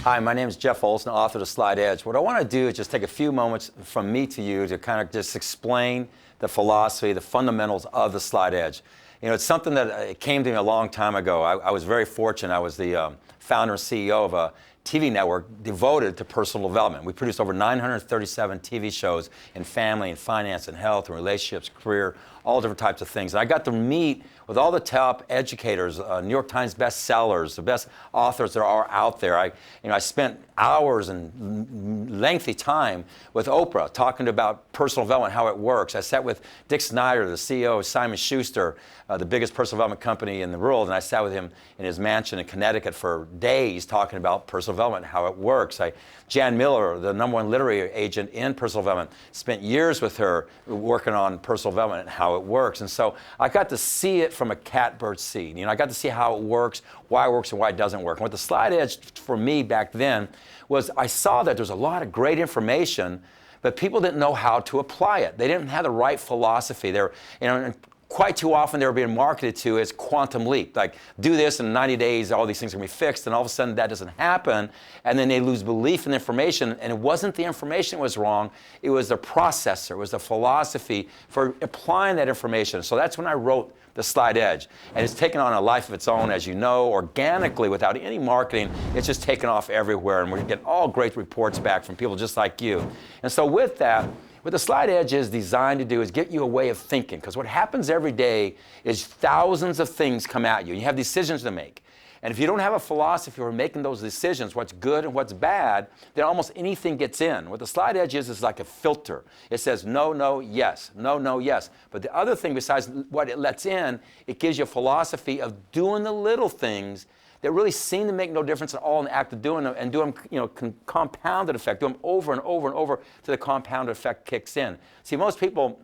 Hi, my name is Jeff Olson, author of The Slight Edge. What I want to do is just take a few moments from me to you to kind of just explain the philosophy, the fundamentals of The Slight Edge. You know, it's something that came to me a long time ago. I was very fortunate. I was the founder and CEO of a TV network devoted to personal development. We produced over 937 TV shows in family and finance and health and relationships, career, all different types of things. And I got to meet with all the top educators, New York Times bestsellers, the best authors that are out there. I spent hours and lengthy time with Oprah talking about personal development, how it works. I sat with Dick Snyder, the CEO of Simon Schuster, the biggest personal development company in the world, and I sat with him in his mansion in Connecticut for days talking about personal development, how it works. Jan Miller, the #1 literary agent in personal development, spent years with her working on personal development and how it works. And so I got to see it from a catbird seat. You know, I got to see how it works, and why it doesn't work. And what the Slight Edge for me back then was I saw that there's a lot of great information, but people didn't know how to apply it. They didn't have the right philosophy. And quite too often they were being marketed to as quantum leap, like do this in 90 days, all these things are going to be fixed, and all of a sudden that doesn't happen, and then they lose belief in the information, and it wasn't the information that was wrong, it was the processor, it was the philosophy for applying that information. So that's when I wrote The Slight Edge, and it's taken on a life of its own, as you know, organically, without any marketing. It's just taken off everywhere, and we're getting all great reports back from people just like you. And so with that, what The Slight Edge is designed to do is get you a way of thinking, because what happens every day is thousands of things come at you. You have decisions to make. And if you don't have a philosophy for making those decisions, what's good and what's bad, then almost anything gets in. What The Slight Edge is like a filter. It says no, no, yes, no, no, yes. But the other thing besides what it lets in, it gives you a philosophy of doing the little things that really seem to make no difference at all in the act of doing them, and do them, compounded effect, do them over and over and over till the compounded effect kicks in. See, most people,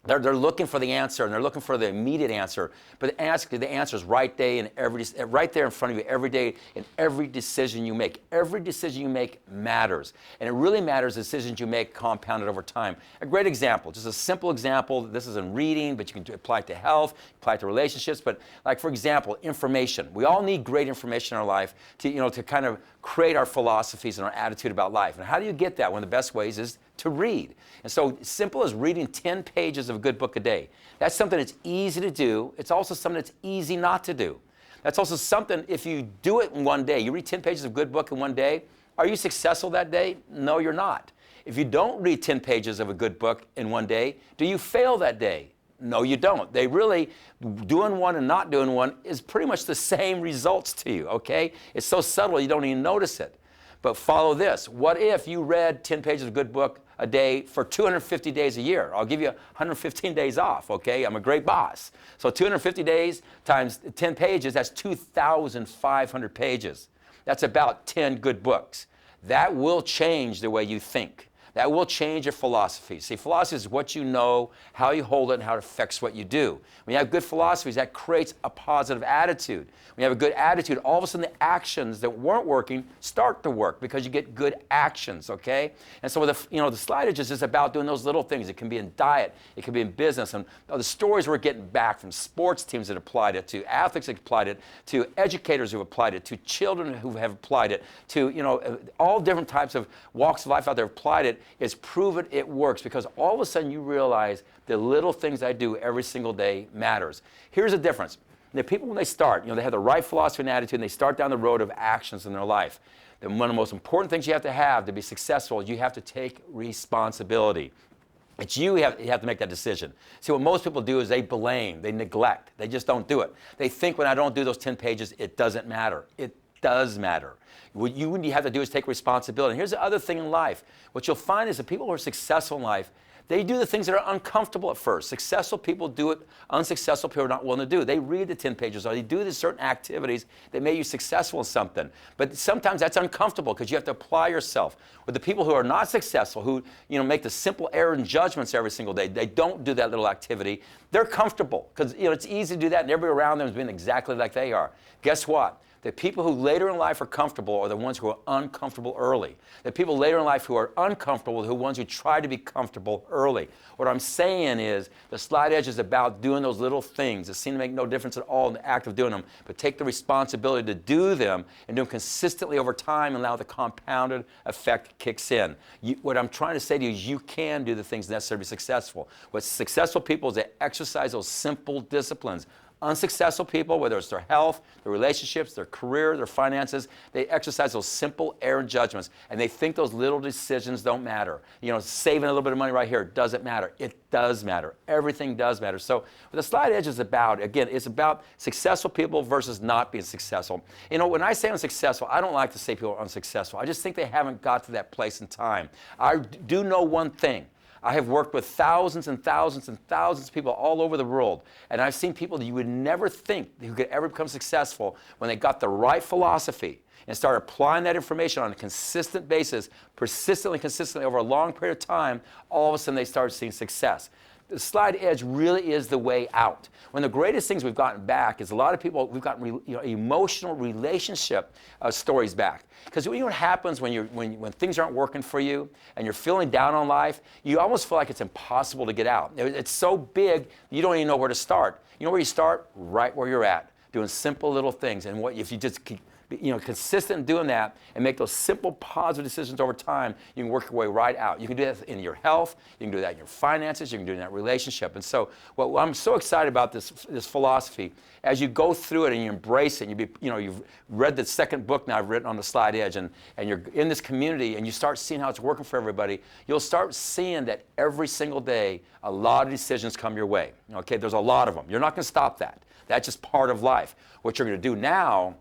they're looking for the answer, and they're looking for the immediate answer, but the answer is right there in front of you every day in every decision you make. Every decision you make matters, and it really matters the decisions you make compounded over time. A great example, just a simple example, this is in reading, but you can apply it to health, apply it to relationships, but like for example, information. We all need great information in our life to kind of create our philosophies and our attitude about life. And how do you get that? One of the best ways is to read. And so simple as reading 10 pages of a good book a day. That's something that's easy to do. It's also something that's easy not to do. That's also something, if you do it in one day, you read 10 pages of a good book in one day, are you successful that day? No, you're not. If you don't read 10 pages of a good book in one day, do you fail that day? No, you don't. They really, doing one and not doing one is pretty much the same results to you, okay? It's so subtle you don't even notice it. But follow this. What if you read 10 pages of a good book a day for 250 days a year? I'll give you 115 days off, okay? I'm a great boss. So 250 days times 10 pages, that's 2,500 pages. That's about 10 good books. That will change the way you think. That will change your philosophy. See, philosophy is what you know, how you hold it, and how it affects what you do. When you have good philosophies, that creates a positive attitude. When you have a good attitude, all of a sudden the actions that weren't working start to work because you get good actions, okay? And so the Slight Edge is just about doing those little things. It can be in diet, it can be in business, and the stories we're getting back from sports teams that applied it, to athletes that applied it, to educators who applied it, to children who have applied it, to all different types of walks of life out there applied it. It's proven it works, because all of a sudden you realize the little things I do every single day matters. Here's the difference. The people, when they start, they have the right philosophy and attitude, and they start down the road of actions in their life. Then one of the most important things you have to be successful is you have to take responsibility. It's you have to make that decision. See, what most people do is they blame, they neglect, they just don't do it. They think when I don't do those 10 pages, it doesn't matter. It does matter. What you have to do is take responsibility. And here's the other thing in life. What you'll find is that people who are successful in life, they do the things that are uncomfortable at first. Successful people do it, unsuccessful people are not willing to do. They read the 10 pages, or they do these certain activities that make you successful in something. But sometimes that's uncomfortable because you have to apply yourself. With the people who are not successful, who make the simple error in judgments every single day, they don't do that little activity. They're comfortable because it's easy to do that, and everybody around them is being exactly like they are. Guess what? The people who later in life are comfortable are the ones who are uncomfortable early. The people later in life who are uncomfortable are the ones who try to be comfortable early. What I'm saying is the Slide Edge is about doing those little things that seem to make no difference at all in the act of doing them, but take the responsibility to do them and do them consistently over time and allow the compounded effect kicks in. What I'm trying to say to you is you can do the things necessary to be successful. What successful people is they exercise those simple disciplines. Unsuccessful people, whether it's their health, their relationships, their career, their finances, they exercise those simple errant judgments, and they think those little decisions don't matter. You know, saving a little bit of money right here doesn't matter. It does matter. Everything does matter. So what the Slide Edge is about, again, it's about successful people versus not being successful. You know, when I say unsuccessful, I don't like to say people are unsuccessful. I just think they haven't got to that place in time. I do know one thing. I have worked with thousands and thousands and thousands of people all over the world, and I've seen people that you would never think who could ever become successful when they got the right philosophy and started applying that information on a consistent basis, consistently over a long period of time. All of a sudden they started seeing success. The Slide Edge really is the way out. One of the greatest things we've gotten back is a lot of people, we've gotten emotional relationship stories back. Because you know what happens when things aren't working for you and you're feeling down on life, you almost feel like it's impossible to get out. It's so big, you don't even know where to start. You know where you start? Right where you're at, doing simple little things. And if you just keep consistent in doing that and make those simple positive decisions over time, you can work your way right out. You can do that in your health, you can do that in your finances, you can do it in that relationship. And so what I'm so excited about this philosophy, as you go through it and you embrace it, and you've read the second book now I've written on the Slide Edge, and you're in this community and you start seeing how it's working for everybody, you'll start seeing that every single day a lot of decisions come your way. Okay, there's a lot of them. You're not going to stop that. That's just part of life. What you're going to do now,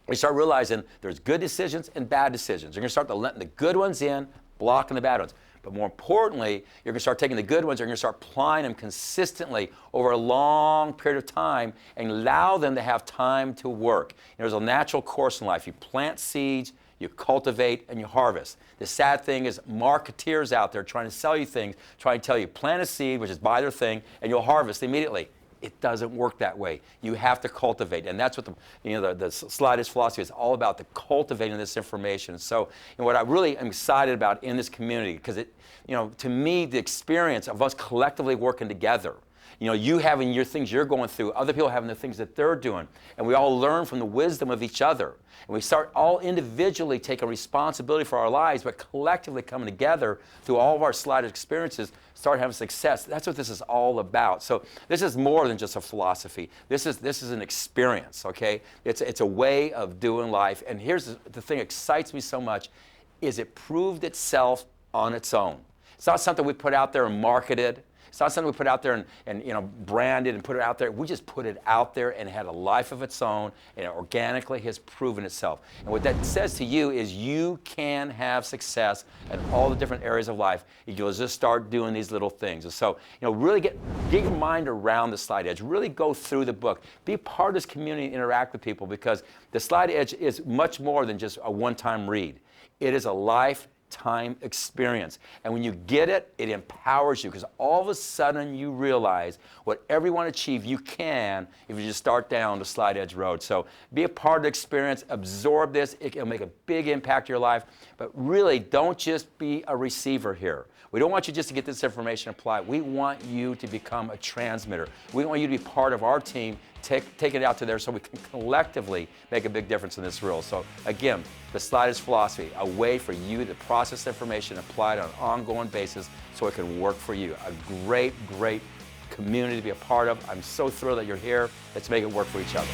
we start realizing there's good decisions and bad decisions. You're going to start letting the good ones in, blocking the bad ones. But more importantly, you're going to start taking the good ones, you're going to start applying them consistently over a long period of time and allow them to have time to work. There's a natural course in life. You plant seeds, you cultivate, and you harvest. The sad thing is marketeers out there trying to sell you things, trying to tell you plant a seed, which is buy their thing, and you'll harvest immediately. It doesn't work that way. You have to cultivate, and that's what the Slide Edge philosophy is all about, the cultivating this information. So what I really am excited about in this community, because to me, the experience of us collectively working together, you having your things you're going through, other people having the things that they're doing, and we all learn from the wisdom of each other. And we start all individually taking responsibility for our lives, but collectively coming together through all of our Slide Edge experiences, start having success. That's what this is all about. So this is more than just a philosophy. This is an experience, okay? It's a way of doing life. And here's the thing that excites me so much, is it proved itself on its own. It's not something we put out there and marketed. It's not something we put out there and branded and put it out there. We just put it out there and it had a life of its own, and it organically has proven itself. And what that says to you is you can have success in all the different areas of life if you'll just start doing these little things. And so, really get your mind around the Slide Edge. Really go through the book. Be part of this community and interact with people, because the Slide Edge is much more than just a one-time read. It is a lifetime experience. And when you get it, it empowers you, because all of a sudden you realize whatever you want to achieve, you can if you just start down the Slide Edge road. So be a part of the experience, absorb this. It'll make a big impact to your life. But really, don't just be a receiver here. We don't want you just to get this information applied. We want you to become a transmitter. We want you to be part of our team, take it out to there so we can collectively make a big difference in this world. So again, the Slide Edge philosophy, a way for you to process information, apply it on an ongoing basis so it can work for you. A great, great community to be a part of. I'm so thrilled that you're here. Let's make it work for each other.